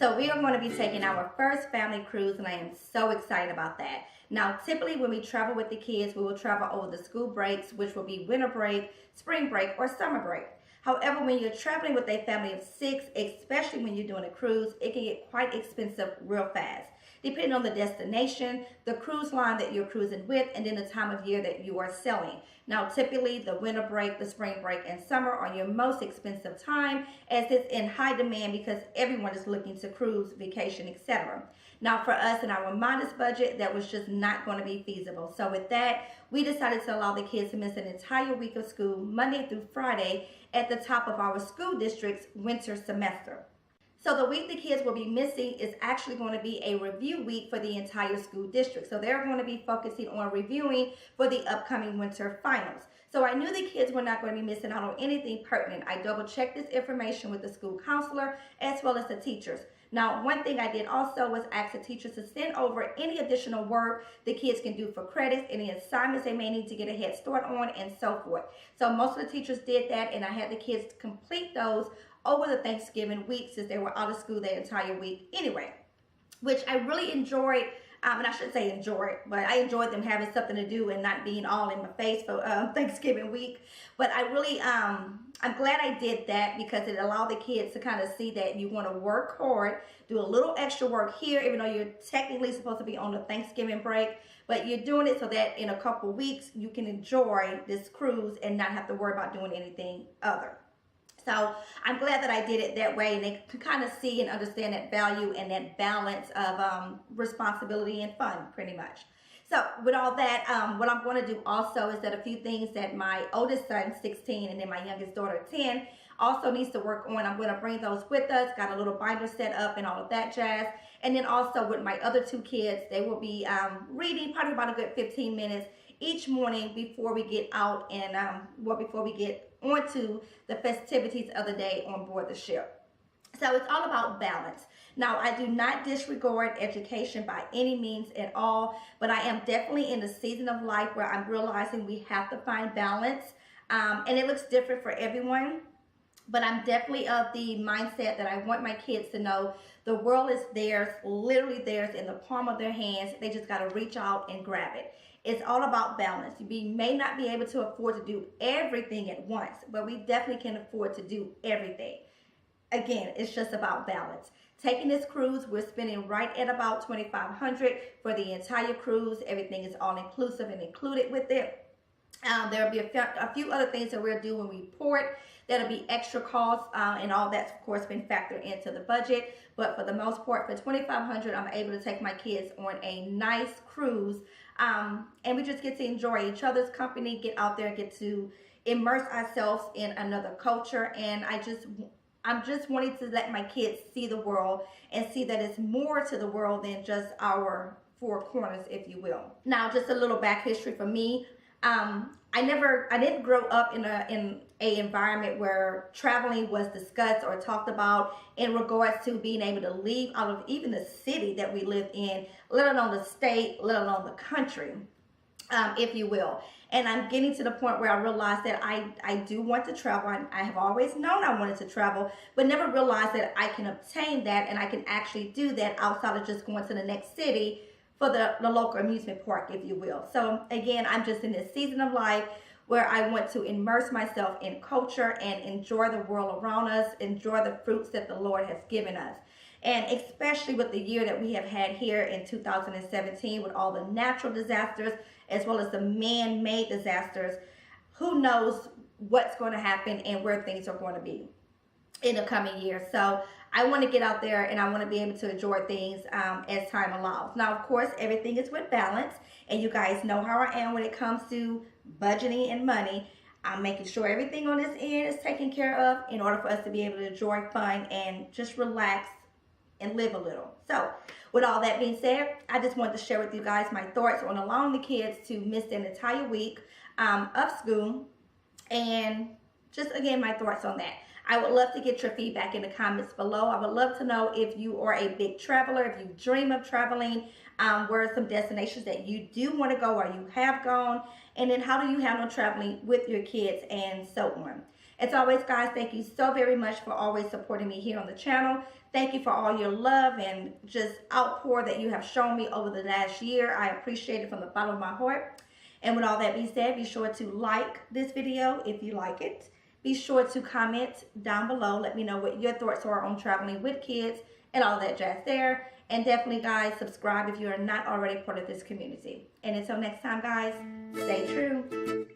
So we are going to be taking our first family cruise, and I am so excited about that. Now, typically when we travel with the kids, we will travel over the school breaks, which will be winter break, spring break, or summer break. However, when you're traveling with a family of 6, especially when you're doing a cruise, it can get quite expensive real fast. Depending on the destination, the cruise line that you're cruising with, and then the time of year that you are sailing. Now, typically the winter break, the spring break, and summer are your most expensive time, as it's in high demand because everyone is looking to cruise, vacation, etc. Now, for us in our modest budget, that was just not going to be feasible. So with that, we decided to allow the kids to miss an entire week of school, Monday through Friday, at the top of our school district's winter semester. So the week the kids will be missing is actually going to be a review week for the entire school district. So they're going to be focusing on reviewing for the upcoming winter finals. So I knew the kids were not going to be missing out on anything pertinent. I double checked this information with the school counselor as well as the teachers. Now, one thing I did also was ask the teachers to send over any additional work the kids can do for credits, any assignments they may need to get a head start on, and so forth. So most of the teachers did that, and I had the kids complete those over the Thanksgiving week since they were out of school the entire week anyway, which I really enjoyed. And I shouldn't say enjoyed, but I enjoyed them having something to do and not being all in my face for Thanksgiving week. But I really, I'm glad I did that because it allowed the kids to kind of see that you want to work hard, do a little extra work here, even though you're technically supposed to be on the Thanksgiving break, but you're doing it so that in a couple of weeks you can enjoy this cruise and not have to worry about doing anything other. So I'm glad that I did it that way, and they could kind of see and understand that value and that balance of responsibility and fun, pretty much. So with all that, what I'm going to do also is that a few things that my oldest son, 16, and then my youngest daughter, 10, also needs to work on. I'm going to bring those with us, got a little binder set up and all of that jazz. And then also with my other 2 kids, they will be reading probably about a good 15 minutes each morning before we get out and before we get onto the festivities of the day on board the ship. So it's all about balance. Now, I do not disregard education by any means at all, but I am definitely in a season of life where I'm realizing we have to find balance, and it looks different for everyone. But I'm definitely of the mindset that I want my kids to know the world is theirs, literally theirs, in the palm of their hands. They just got to reach out and grab it. It's all about balance. We may not be able to afford to do everything at once, but we definitely can afford to do everything. Again, it's just about balance. Taking this cruise, we're spending right at about $2,500 for the entire cruise. Everything is all inclusive and included with it. There'll be a few other things that we'll do when we port. That'll be extra costs, and all that's of course been factored into the budget. But for the most part, for $2,500, I'm able to take my kids on a nice cruise, and we just get to enjoy each other's company, get out there, get to immerse ourselves in another culture, and I'm just wanting to let my kids see the world and see that it's more to the world than just our 4 corners, if you will. Now, just a little back history for me. I didn't grow up in a environment where traveling was discussed or talked about in regards to being able to leave out of even the city that we lived in, let alone the state, let alone the country, if you will. And I'm getting to the point where I realize that I do want to travel. I have always known I wanted to travel, but never realized that I can obtain that and I can actually do that outside of just going to the next city for the local amusement park, if you will. So again, I'm just in this season of life where I want to immerse myself in culture and enjoy the world around us, enjoy the fruits that the Lord has given us. And especially with the year that we have had here in 2017 with all the natural disasters as well as the man-made disasters, who knows what's going to happen and where things are going to be in the coming years. So I want to get out there and I want to be able to enjoy things as time allows. Now, of course, everything is with balance, and you guys know how I am when it comes to budgeting and money. I'm making sure everything on this end is taken care of in order for us to be able to enjoy fun and just relax and live a little. So with all that being said, I just wanted to share with you guys my thoughts on allowing the kids to miss an entire week of school, and just again my thoughts on that. I would love to get your feedback in the comments below. I would love to know if you are a big traveler, if you dream of traveling, where are some destinations that you do want to go or you have gone, and then how do you handle traveling with your kids and so on. As always, guys, thank you so very much for always supporting me here on the channel. Thank you for all your love and just outpour that you have shown me over the last year. I appreciate it from the bottom of my heart. And with all that being said, be sure to like this video if you like it. Be sure to comment down below. Let me know what your thoughts are on traveling with kids and all that jazz there. And definitely, guys, subscribe if you are not already part of this community. And until next time, guys, stay true.